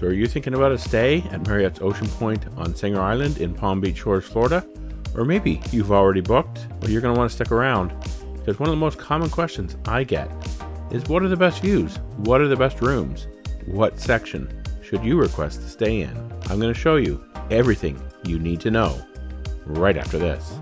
So are you thinking about a stay at Marriott's Ocean Pointe on Singer Island in Palm Beach Shores, Florida? Or maybe you've already booked, or you're going to want to stick around, because one of the most common questions I get is, what are the best views? What are the best rooms? What section should you request to stay in? I'm going to show you everything you need to know right after this.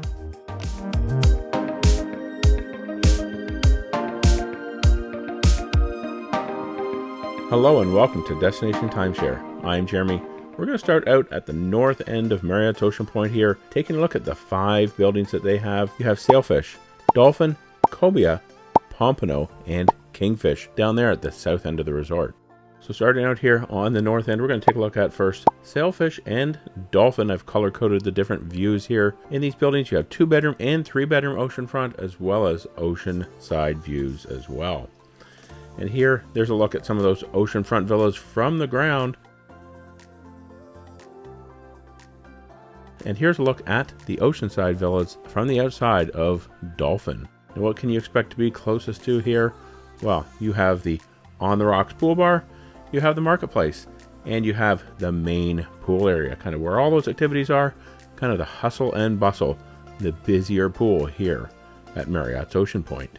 Hello and welcome to Destination Timeshare. I'm Jeremy. We're going to start out at the north end of Marriott's Ocean Pointe here, taking a look at the 5 buildings that they have. You have Sailfish, Dolphin, Cobia, Pompano, and Kingfish down there at the south end of the resort. So starting out here on the north end, we're going to take a look at first Sailfish and Dolphin. I've color-coded the different views here. In these buildings, you have 2-bedroom and 3-bedroom oceanfront, as well as oceanside views as well. And here, there's a look at some of those oceanfront villas from the ground. And here's a look at the oceanside villas from the outside of Dolphin. And what can you expect to be closest to here? Well, you have the On the Rocks pool bar, you have the marketplace, and you have the main pool area, kind of where all those activities are, kind of the hustle and bustle, the busier pool here at Marriott's Ocean Pointe.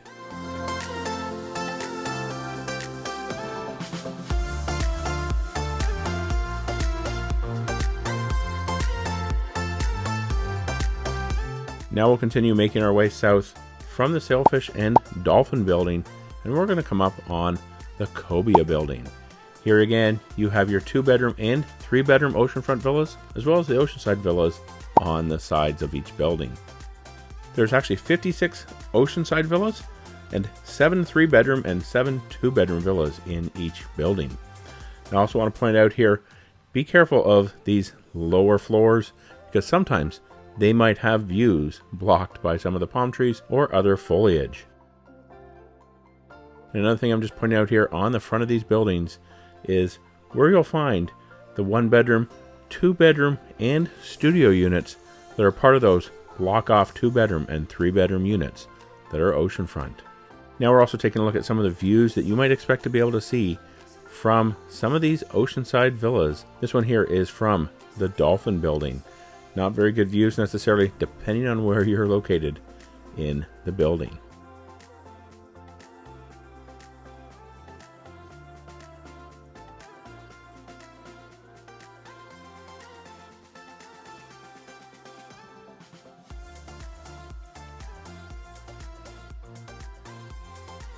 Now we'll continue making our way south from the Sailfish and Dolphin building, and we're going to come up on the Cobia building. Here again, you have your 2-bedroom and 3-bedroom oceanfront villas, as well as the oceanside villas on the sides of each building. There's actually 56 oceanside villas and 7 3-bedroom and 7 2-bedroom villas in each building. I also want to point out here, be careful of these lower floors, because sometimes they might have views blocked by some of the palm trees or other foliage. And another thing I'm just pointing out here on the front of these buildings is where you'll find the 1-bedroom, 2-bedroom, and studio units that are part of those block-off 2-bedroom and 3-bedroom units that are oceanfront. Now we're also taking a look at some of the views that you might expect to be able to see from some of these oceanside villas. This one here is from the Dolphin building. Not very good views necessarily, depending on where you're located in the building.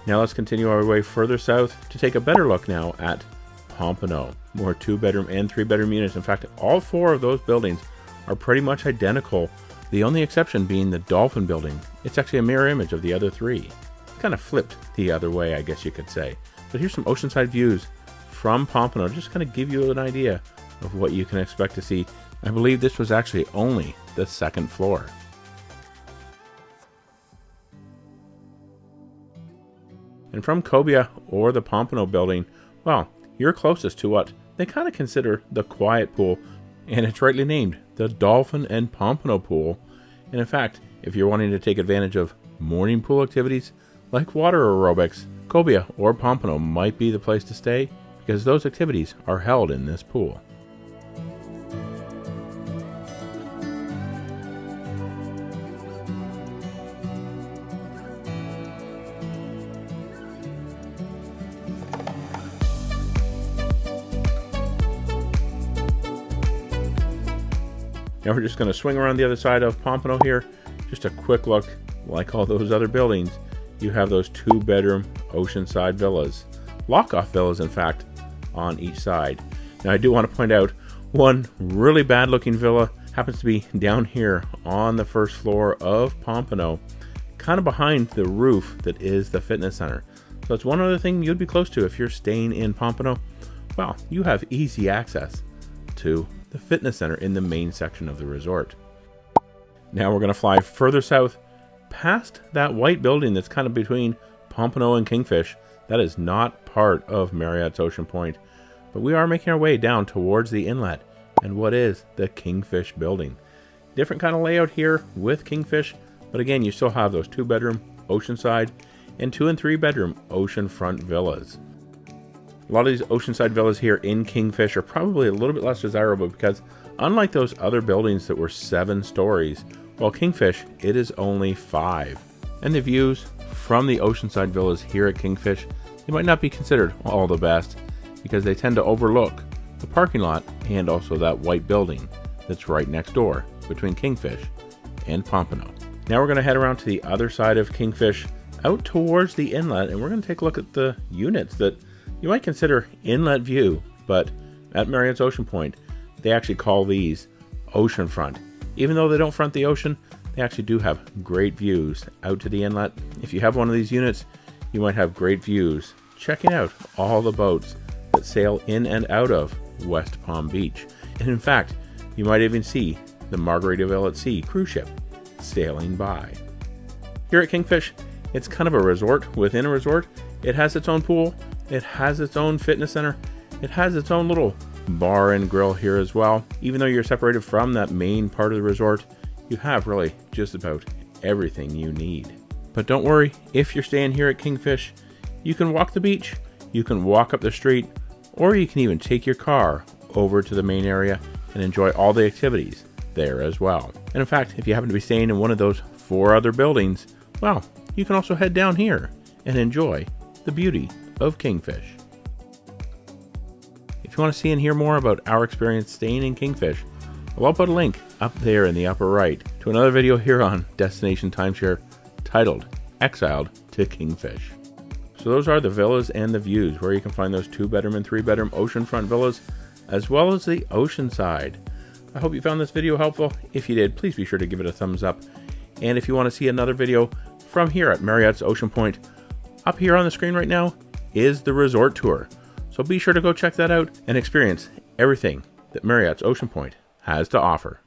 Now let's continue our way further south to take a better look now at Pompano. More 2-bedroom and 3-bedroom units. In fact, all 4 of those buildings are pretty much identical, the only exception being the Dolphin building. It's actually a mirror image of the other 3. Kind of flipped the other way, I guess you could say. But here's some oceanside views from Pompano, just kind of give you an idea of what you can expect to see. I believe this was actually only the 2nd floor. And from Cobia or the Pompano building, well, you're closest to what they kind of consider the quiet pool, and it's rightly named the Dolphin and Pompano pool. And in fact, if you're wanting to take advantage of morning pool activities like water aerobics, Cobia or Pompano might be the place to stay, because those activities are held in this pool. Now we're just going to swing around the other side of Pompano here. Just a quick look. Like all those other buildings, you have those 2-bedroom oceanside villas. Lock-off villas, in fact, on each side. Now I do want to point out one really bad looking villa happens to be down here on the 1st floor of Pompano, kind of behind the roof that is the fitness center. So it's one other thing you'd be close to if you're staying in Pompano. Well, you have easy access to the fitness center in the main section of the resort. Now we're going to fly further south past that white building that's kind of between Pompano and Kingfish. That is not part of Marriott's Ocean Pointe, but we are making our way down towards the inlet and what is the Kingfish building. Different kind of layout here with Kingfish, but again, you still have those 2-bedroom oceanside and 2- and 3-bedroom oceanfront villas. A lot of these oceanside villas here in Kingfish are probably a little bit less desirable because unlike those other buildings that were 7 stories, while Kingfish, it is only 5. And the views from the oceanside villas here at Kingfish, they might not be considered all the best because they tend to overlook the parking lot and also that white building that's right next door between Kingfish and Pompano. Now we're going to head around to the other side of Kingfish out towards the inlet, and we're going to take a look at the units that you might consider inlet view, but at Marriott's Ocean Pointe, they actually call these oceanfront. Even though they don't front the ocean, they actually do have great views out to the inlet. If you have one of these units, you might have great views checking out all the boats that sail in and out of West Palm Beach. And in fact, you might even see the Margaritaville at Sea cruise ship sailing by. Here at Kingfish, it's kind of a resort within a resort. It has its own pool, it has its own fitness center, it has its own little bar and grill here as well. Even though you're separated from that main part of the resort, you have really just about everything you need. But don't worry, if you're staying here at Kingfish, you can walk the beach, you can walk up the street, or you can even take your car over to the main area and enjoy all the activities there as well. And in fact, if you happen to be staying in one of those 4 other buildings, well, you can also head down here and enjoy the beauty of Kingfish. If you want to see and hear more about our experience staying in Kingfish, well, I'll put a link up there in the upper right to another video here on Destination Timeshare titled Exiled to Kingfish. So those are the villas and the views, where you can find those 2-bedroom and 3-bedroom oceanfront villas, as well as the oceanside. I hope you found this video helpful. If you did, please be sure to give it a thumbs up. And if you want to see another video from here at Marriott's Ocean Pointe, up here on the screen right now is the resort tour. So be sure to go check that out and experience everything that Marriott's Ocean Pointe has to offer.